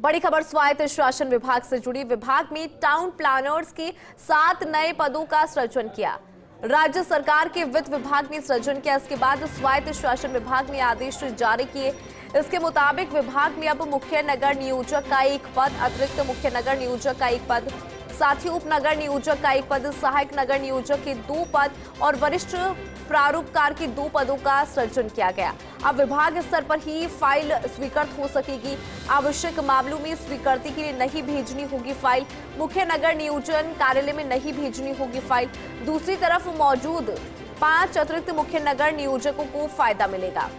बड़ी खबर स्वायत्त शासन विभाग से जुड़ी। विभाग में टाउन प्लानर्स के 7 नए पदों का सृजन किया। राज्य सरकार के वित्त विभाग ने सृजन किया। इसके बाद स्वायत्त शासन विभाग ने आदेश जारी किए। इसके मुताबिक विभाग में अब मुख्य नगर नियोजक का 1 पद, अतिरिक्त मुख्य नगर नियोजक का 1 पद, साथ ही उप नगर नियोजक का 1 पद, सहायक नगर नियोजक के 2 पद और वरिष्ठ प्रारूपकार के 2 पदों का सृजन किया गया। अब विभाग स्तर पर ही फाइल स्वीकृत हो सकेगी। आवश्यक मामलों में स्वीकृति के लिए नहीं भेजनी होगी फाइल। मुख्य नगर नियोजन कार्यालय में नहीं भेजनी होगी फाइल। दूसरी तरफ मौजूद 5 अतिरिक्त मुख्य नगर नियोजकों को फायदा मिलेगा।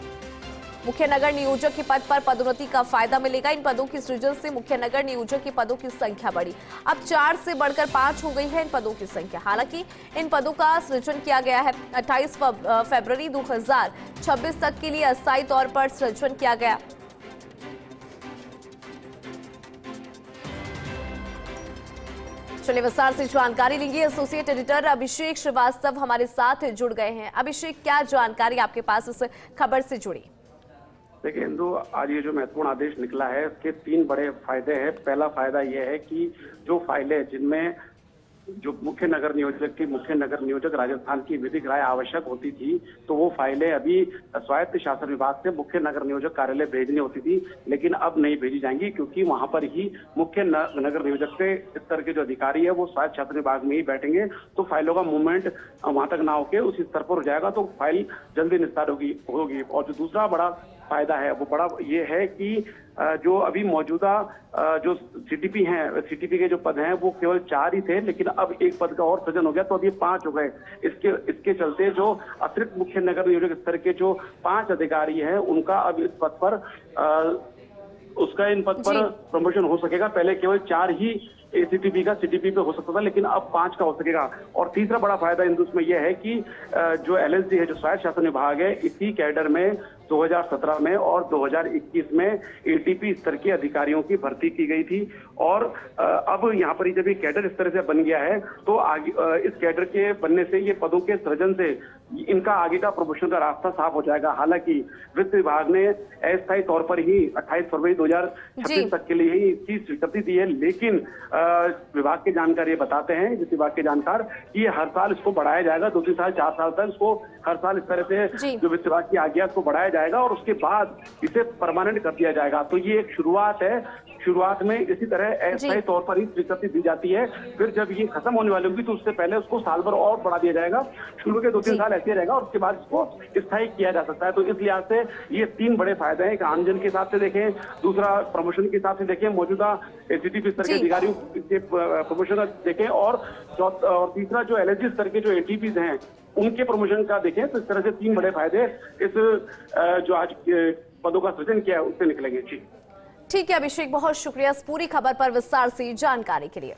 मुख्य नगर नियोजक के पद पर पदोन्नति का फायदा मिलेगा। इन पदों की सृजन से मुख्य नगर नियोजक के पदों की संख्या बढ़ी। अब 4 से बढ़कर 5 हो गई है इन पदों की संख्या। हालांकि इन पदों का सृजन किया गया है। 28 फरवरी 2026 तक के लिए अस्थायी तौर पर सृजन किया गया। चलिए विस्तार से जानकारी लेंगे। एसोसिएट एडिटर अभिषेक श्रीवास्तव हमारे साथ जुड़ गए हैं। अभिषेक, क्या जानकारी आपके पास इस खबर से जुड़ी? देखिए इंदु, आज ये जो महत्वपूर्ण आदेश निकला है उसके 3 बड़े फायदे हैं। पहला फायदा ये है कि जो फाइलें जिनमें जो मुख्य नगर नियोजक राजस्थान की विधिक राय आवश्यक होती थी, तो वो फाइलें अभी स्वायत्त शासन विभाग से मुख्य नगर नियोजक कार्यालय भेजनी होती थी, लेकिन अब नहीं भेजी जाएंगी क्योंकि वहां पर ही मुख्य नगर नियोजक से स्तर के जो अधिकारी है वो स्वायत्त शासन विभाग में ही बैठेंगे। तो फाइलों का मूवमेंट वहां तक ना होके उस स्तर पर हो जाएगा, तो फाइल जल्दी निस्तार होगी। और जो दूसरा बड़ा फायदा है वो बड़ा ये है कि जो अभी मौजूदा जो सीटीपी हैं, सीटीपी के जो पद हैं वो केवल 4 ही थे, लेकिन अब 1 पद का और सृजन हो गया, तो अब ये 5 हो गए। इसके चलते जो अतिरिक्त मुख्य नगर नियोजक स्तर के जो 5 अधिकारी हैं उनका अब इस पद पर इन पद पर प्रमोशन हो सकेगा। पहले केवल 4 ही एसीटीपी का सीटीपी पे हो सकता था, लेकिन अब 5 का हो सकेगा। और तीसरा बड़ा फायदा इंदु में यह है कि जो एलएसडी है, जो स्वायत्त शासन विभाग है, इसी कैडर में 2017 में और 2021 में एटीपी स्तर के अधिकारियों की भर्ती की गई थी। और अब यहाँ पर जब ये कैडर इस तरह से बन गया है तो आगे इस कैडर के बनने से, ये पदों के सृजन से इनका आगे का प्रमोशन का रास्ता साफ हो जाएगा। हालांकि वित्त विभाग ने अस्थायी तौर पर ही 28 फरवरी 2026 तक के लिए ही इसकी स्वीकृति दी है, लेकिन विभाग के जानकार ये बताते हैं, वित्त विभाग के जानकार, कि ये हर साल इसको बढ़ाया जाएगा। 2-3 साल 4 साल तक इसको हर साल इस तरह से जो वित्त विभाग की आज्ञा इसको बढ़ाया जाएगा और उसके बाद इसे परमानेंट कर दिया जाएगा। तो ये एक शुरुआत है। शुरुआत में इसी तरह अस्थायी तौर पर ही स्वीकृति दी जाती है, फिर जब ये खत्म होने वाली होगी तो उससे पहले उसको साल भर और बढ़ा दिया जाएगा। शुरू के 2-3 साल ऐसे रहेगा और उसके बाद इसको स्थायी किया जा सकता है। तो इस लिहाज से ये 3 बड़े फायदे हैं। एक आमजन के हिसाब से देखें, दूसरा प्रमोशन के हिसाब से देखें, मौजूदा एसीटीपी स्तर के अधिकारियों के प्रमोशन देखें, और तीसरा जो एलएसडी स्तर के जो एटीपीज हैं उनके प्रमोशन का देखें। तो इस तरह से 3 बड़े फायदे इस जो आज पदों का सृजन किया है उससे निकलेंगे। जी ठीक है अभिषेक, बहुत शुक्रिया इस पूरी खबर पर विस्तार से जानकारी के लिए।